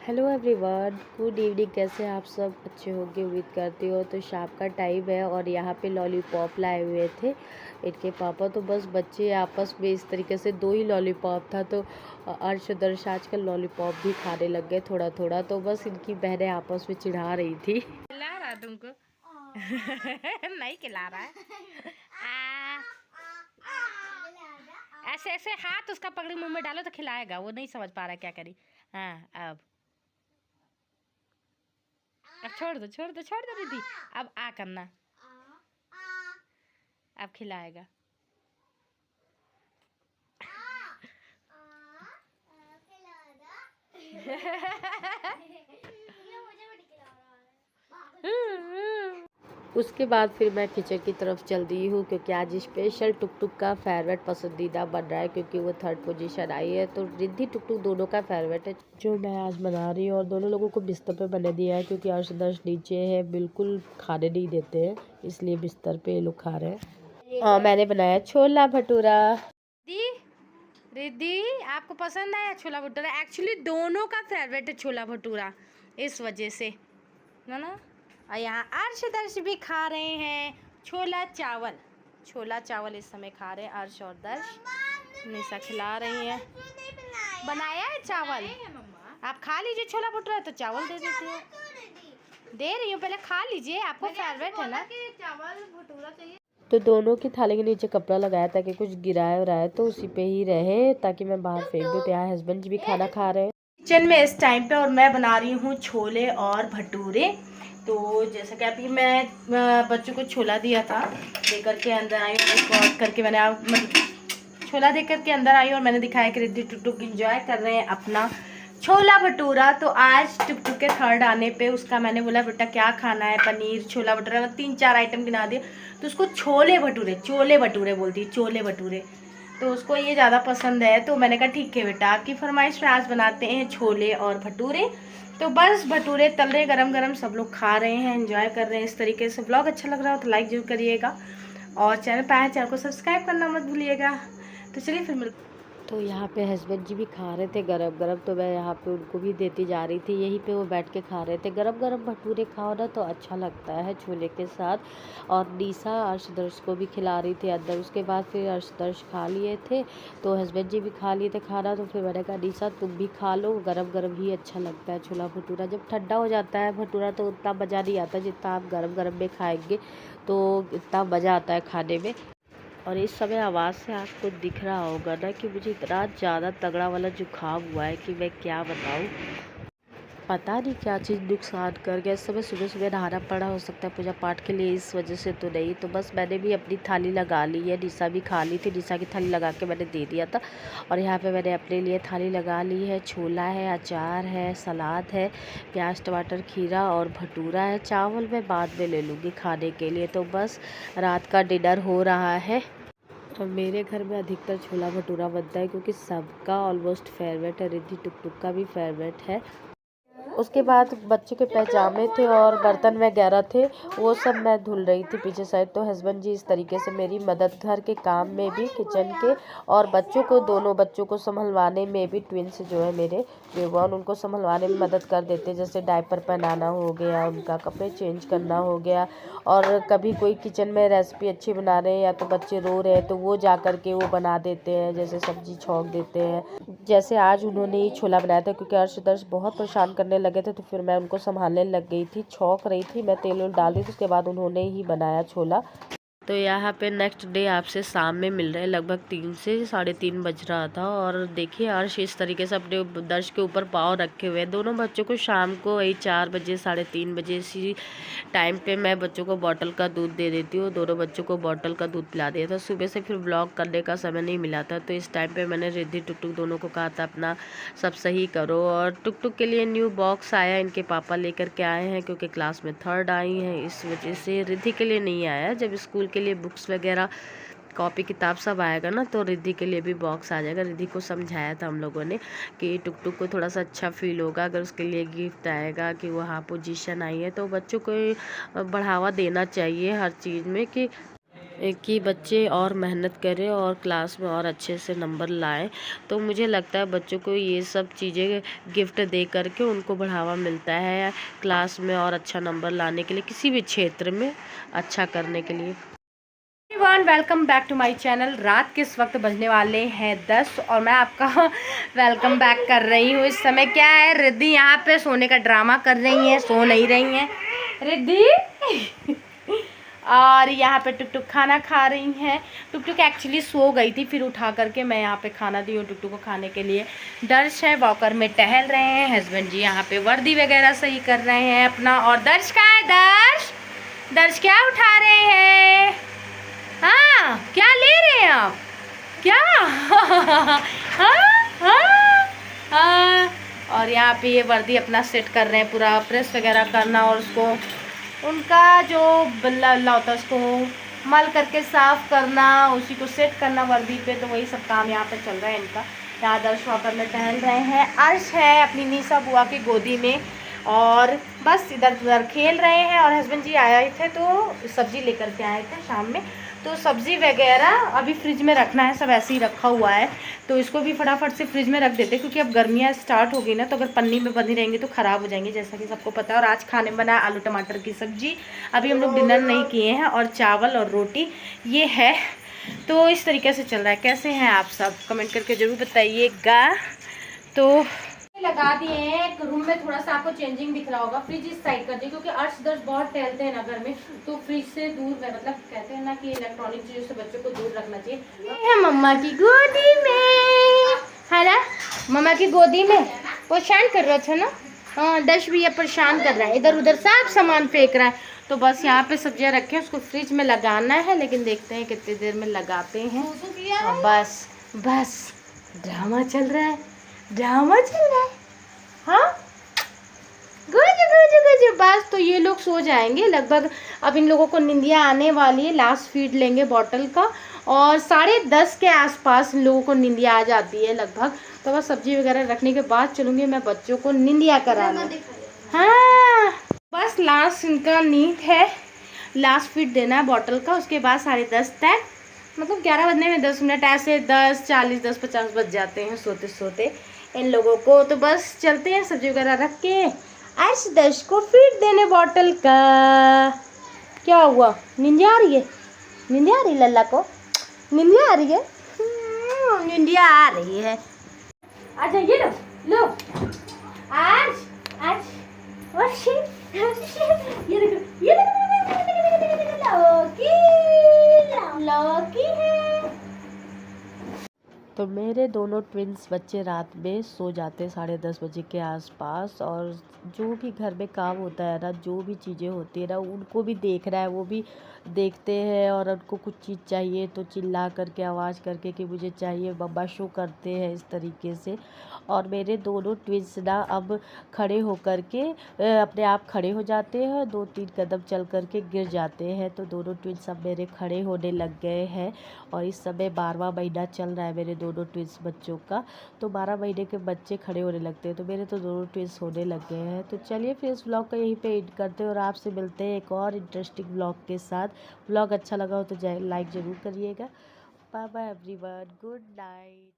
Hello everyone, good evening. कैसे आप सब अच्छे होंगे, उम्मीद करती हो। तो शाम का टाइम है और यहाँ पे लॉलीपॉप लाए हुए थे इनके पापा। तो बस बच्चे आपस में इस तरीके से दो ही लॉलीपॉप था तो अर्श दर्श आजकल लॉलीपॉप भी खाने लग गए थोड़ा थोड़ा। तो बस इनकी बहनें आपस में चिढ़ा रही थी। खिला रहा तुमको? नहीं खिला रहा है। ऐसे ऐसे हाथ उसका पकड़ी मुंह में डालो तो खिलाएगा। वो नहीं समझ पा रहा क्या करी। हाँ अब छोड़ दो छोड़ दो छोड़ दो दीदी। अब आ करना, अब खिलाएगा। उसके बाद फिर मैं किचन की तरफ चल दी हूँ क्योंकि आज स्पेशल टुक टुक का फेवरेट पसंदीदा बन रहा है क्योंकि वो 3rd पोजीशन आई है। तो रिद्धि टुक टुक दोनों का फेवरेट है जो मैं आज बना रही हूँ। और दोनों लोगों को बिस्तर पे बने दिया है क्योंकि अर्श दर्श नीचे है, बिल्कुल खाने नहीं देते हैं, इसलिए बिस्तर पे ये लोग खा रहे हैं। और मैंने बनाया छोला भटूरा। रिद्धि आपको पसंद आया छोला भटूरा? एक्चुअली दोनों का फेवरेट है छोला भटूरा, इस वजह से है ना। और यहाँ अर्श दर्श भी खा रहे हैं छोला चावल। छोला चावल इस समय खा रहे हैं अर्श और दर्श। निशा खिला रही है। बनाया है चावल, आप खा लीजिए। छोला भटूरा तो चावल दे देती है, दे रही हूँ, पहले खा लीजिए, आपको फेवरेट है ना चावल भटूरा चाहिए। तो दोनों की थाली के नीचे कपड़ा लगाया ताकि कुछ गिराए और आए तो उसी पे ही रहे, ताकि मैं बाहर फेंक दूँ। तो यहाँ हस्बैंड जी भी खाना खा रहे हैं किचन में इस टाइम पे, और मैं बना रही हूँ छोले और भटूरे। तो जैसा कि अभी मैं बच्चों को छोला दिया था, दे करके अंदर आई और करके मैंने मतलब छोला दे करके अंदर आई और मैंने दिखाया कि रिद्धि टुक टुक इंजॉय कर रहे हैं अपना छोला भटूरा। तो आज टुक टुक के 3rd आने पे उसका मैंने बोला बेटा क्या खाना है, पनीर छोला भटूरा, 3-4 आइटम गिना दिए। तो उसको छोले भटूरे बोलती है, छोले भटूरे। तो उसको ये ज़्यादा पसंद है। तो मैंने कहा ठीक है बेटा, आपकी फरमाइश पे आज बनाते हैं छोले और भटूरे। तो बस भटूरे तल रहे गरम गरम, सब लोग खा रहे हैं, एंजॉय कर रहे हैं इस तरीके से। ब्लॉग अच्छा लग रहा हो तो लाइक जरूर करिएगा और चैनल पर आए चैनल को सब्सक्राइब करना मत भूलिएगा। तो चलिए फिर मिलते। तो यहाँ पे हस्बैंड जी भी खा रहे थे गरम गरम, तो मैं यहाँ पे उनको भी देती जा रही थी। यहीं पे वो बैठ के खा रहे थे। गरम गरम भटूरे खाओ ना तो अच्छा लगता है छोले के साथ। और निशा अर्श दर्श को भी खिला रही थी अंदर। उसके बाद फिर अर्श दर्श खा लिए थे तो हस्बैंड जी भी खा लिए थे खाना। तो फिर मैंने कहा निशा तुम भी खा लो, गरम गरम ही अच्छा लगता है छोला भटूरा। जब ठंडा हो जाता है भटूरा तो उतना मज़ा नहीं आता जितना आप गरम गरम में खाएंगे, तो इतना मज़ा आता है खाने में। और इस समय आवाज़ से आपको दिख रहा होगा ना कि मुझे इतना ज़्यादा तगड़ा वाला जुकाम हुआ है कि मैं क्या बताऊँ। पता नहीं क्या चीज़ नुकसान कर गया। इस समय सुबह सुबह नहाना पड़ा, हो सकता है पूजा पाठ के लिए, इस वजह से तो नहीं। तो बस मैंने भी अपनी थाली लगा ली है, निशा भी खा ली थी, निशा की थाली लगा के मैंने दे दिया था। और यहाँ पे मैंने अपने लिए थाली लगा ली है। छोला है, अचार है, सलाद है, प्याज टमाटर खीरा और भटूरा है। चावल मैं बाद में ले लूँगी खाने के लिए। तो बस रात का डिनर हो रहा है। और मेरे घर में अधिकतर छोला भटूरा बनता है क्योंकि सबका ऑलमोस्ट फेवरेट है, रिद्धि टुक टुक का भी फेवरेट है। उसके बाद बच्चों के पैजामे थे और बर्तन वगैरह थे, वो सब मैं धुल रही थी पीछे साइड। तो हस्बैंड जी इस तरीके से मेरी मदद, घर के काम में भी, किचन के और बच्चों को, दोनों बच्चों को संभलवाने में भी, ट्विंस जो है मेरे बेवान, उनको संभलवाने में मदद कर देते। जैसे डायपर पहनाना हो गया, उनका कपड़े चेंज करना हो गया। और कभी कोई किचन में रेसिपी अच्छी बना रहे हैं या तो बच्चे रो रहे हैं तो वो जा कर के वो बना देते हैं, जैसे सब्जी छौंक देते हैं। जैसे आज उन्होंने ही छोला बनाया था क्योंकि अर्श दर्श बहुत परेशान करने लगे थे, तो फिर मैं उनको संभालने लग गई थी, छौंक रही थी, मैं तेल डाल दी थी। उसके बाद उन्होंने ही बनाया छोला। तो यहाँ पे नेक्स्ट डे आपसे शाम में मिल रहे हैं, लगभग 3 से 3:30 बज रहा था। और देखिए अर्श इस तरीके से अपने दर्श के ऊपर पाँव रखे हुए हैं। दोनों बच्चों को शाम को वही 4 बजे 3:30 बजे इसी टाइम पे मैं बच्चों को बॉटल का दूध दे देती हूँ। दोनों बच्चों को बॉटल का दूध पिला दिया था। सुबह से फिर ब्लॉग करने का समय नहीं मिला था, तो इस टाइम पे मैंने रिद्धि टुक टुक दोनों को कहा था अपना सब सही करो। और टुक टुक के लिए न्यू बॉक्स आया, इनके पापा लेकर के आए हैं क्योंकि क्लास में 3rd आई हैं, इस वजह से। रिद्धि के लिए नहीं आया, जब स्कूल के लिए बुक्स वगैरह कॉपी किताब सब आएगा ना तो रिद्धि के लिए भी बॉक्स आ जाएगा। रिद्धि को समझाया था हम लोगों ने कि टुक टुक को थोड़ा सा अच्छा फील होगा अगर उसके लिए गिफ्ट आएगा कि वहाँ पोजीशन आई है। तो बच्चों को बढ़ावा देना चाहिए हर चीज़ में कि कि बच्चे और मेहनत करें और क्लास में और अच्छे से नंबर लाएं। तो मुझे लगता है बच्चों को ये सब चीज़ें गिफ्ट दे करके उनको बढ़ावा मिलता है क्लास में और अच्छा नंबर लाने के लिए, किसी भी क्षेत्र में अच्छा करने के लिए। Everyone, welcome back to my channel. रात के इस वक्त बजने वाले हैं 10 और मैं आपका वेलकम बैक कर रही हूँ। इस समय क्या है, रिद्धि यहाँ पे सोने का ड्रामा कर रही हैं, सो नहीं रही हैं रिद्धि और यहाँ पे टुक टुक खाना खा रही हैं। टुक टुक एक्चुअली सो गई थी, फिर उठा करके मैं यहाँ पे खाना दी हूँ टुक टुक को खाने के लिए। दर्श है वॉकर में टहल रहे हैं, हस्बैंड जी यहाँ पे वर्दी वगैरह सही कर रहे हैं अपना। और दर्श कहाँ है? दर्श दर्श क्या उठा रहे हैं? हाँ, क्या ले रहे हैं आप? क्या? हाँ हाँ हाँ। और यहाँ पे ये वर्दी अपना सेट कर रहे हैं, पूरा प्रेस वगैरह करना और उसको उनका जो बल्ला होता है उसको मल करके साफ करना, उसी को सेट करना वर्दी पे। तो वही सब काम यहाँ पे चल रहा है इनका। यहाँ दर्श वॉकर में टहल रहे हैं, अर्श है अपनी निशा बुआ की गोदी में और बस इधर उधर खेल रहे हैं। और हस्बैंड जी आए थे तो सब्ज़ी लेकर के आए थे शाम में, तो सब्ज़ी वगैरह अभी फ्रिज में रखना है, सब ऐसे ही रखा हुआ है। तो इसको भी फटाफट से फ्रिज में रख देते क्योंकि अब गर्मियाँ स्टार्ट हो गई ना, तो अगर पन्नी में बंधी रहेंगी तो ख़राब हो जाएंगी, जैसा कि सबको पता है। और आज खाने में बना आलू टमाटर की सब्ज़ी। अभी हम लोग डिनर नहीं किए हैं, और चावल और रोटी ये है। तो इस तरीके से चल रहा है। कैसे हैं आप सब, कमेंट करके ज़रूर बताइएगा। तो लगा दिए हैं एक रूम में, थोड़ा सा आपको चेंजिंग दिख रहा होगा। फ्रिज इस साइड कर दिए क्योंकि अर्श दर्श बहुत टहलते हैं ना घर में, तो फ्रिज से दूर में, मतलब कहते हैं ना कि इलेक्ट्रॉनिक चीज़ों से बच्चों को दूर रखना चाहिए। ये है मम्मा की गोदी में, है ना? मम्मा की गोदी में परेशान कर रहा था ना। हाँ, दर्श भी ये परेशान कर रहा है, इधर उधर सब सामान फेंक रहा है। तो बस यहाँ पे सब्जियाँ रखे, उसको फ्रिज में लगाना है, लेकिन देखते हैं कितनी देर में लगाते हैं। और बस बस ड्रामा चल रहा है, ड्रामा चल रहा है। हाँ, गुजु गुजु गुजु। बस तो ये लोग सो जाएंगे लगभग। अब इन लोगों को निंदिया आने वाली है, लास्ट फीड लेंगे बॉटल का, और 10:30 के आसपास इन लोगों को निंदिया आ जाती है लगभग। तो बस सब्जी वगैरह रखने के बाद चलूँगी मैं बच्चों को निंदिया कराने। हाँ, बस लास्ट इनका नींद है, लास्ट फीड देना है बॉटल का। उसके बाद 10:30 तक, मतलब 11 बजने में 10 मिनट, ऐसे 10:40 10:50 बज जाते हैं सोते सोते इन लोगों को। तो बस चलते हैं, सब्जी वगैरह रख के अर्श दर्श को फीड देने बॉटल का। क्या हुआ, निंदिया आ रही है? निंदिया आ रही लल्ला को? निंदिया आ रही है? निंदिया आ रही है। अच्छा ये लो लो, आज आज ये देखो, ये लौकी लौकी है। तो मेरे दोनों ट्विंस बच्चे रात में सो जाते हैं 10:30 बजे के आसपास। और जो भी घर में काम होता है ना, जो भी चीज़ें होती है ना, उनको भी देखना है, वो भी देखते हैं। और उनको कुछ चीज़ चाहिए तो चिल्ला करके आवाज़ करके कि मुझे चाहिए, मम्मा शो करते हैं इस तरीके से। और मेरे दोनों ट्विंस ना अब खड़े होकर के अपने आप खड़े हो जाते हैं, 2-3 कदम चल करके गिर जाते हैं। तो दोनों ट्विंस अब मेरे खड़े होने लग गए हैं। और इस समय 12वां महीना चल रहा है मेरे दोनों ट्विंस बच्चों का। तो 12 महीने के बच्चे खड़े होने लगते हैं, तो मेरे तो दोनों ट्विंस होने लग गए हैं। तो चलिए फिर इस व्लॉग का यहीं पे एंड करते हैं और आपसे मिलते हैं एक और इंटरेस्टिंग व्लॉग के साथ। व्लॉग अच्छा लगा हो तो लाइक ज़रूर करिएगा। Bye bye everyone, good night.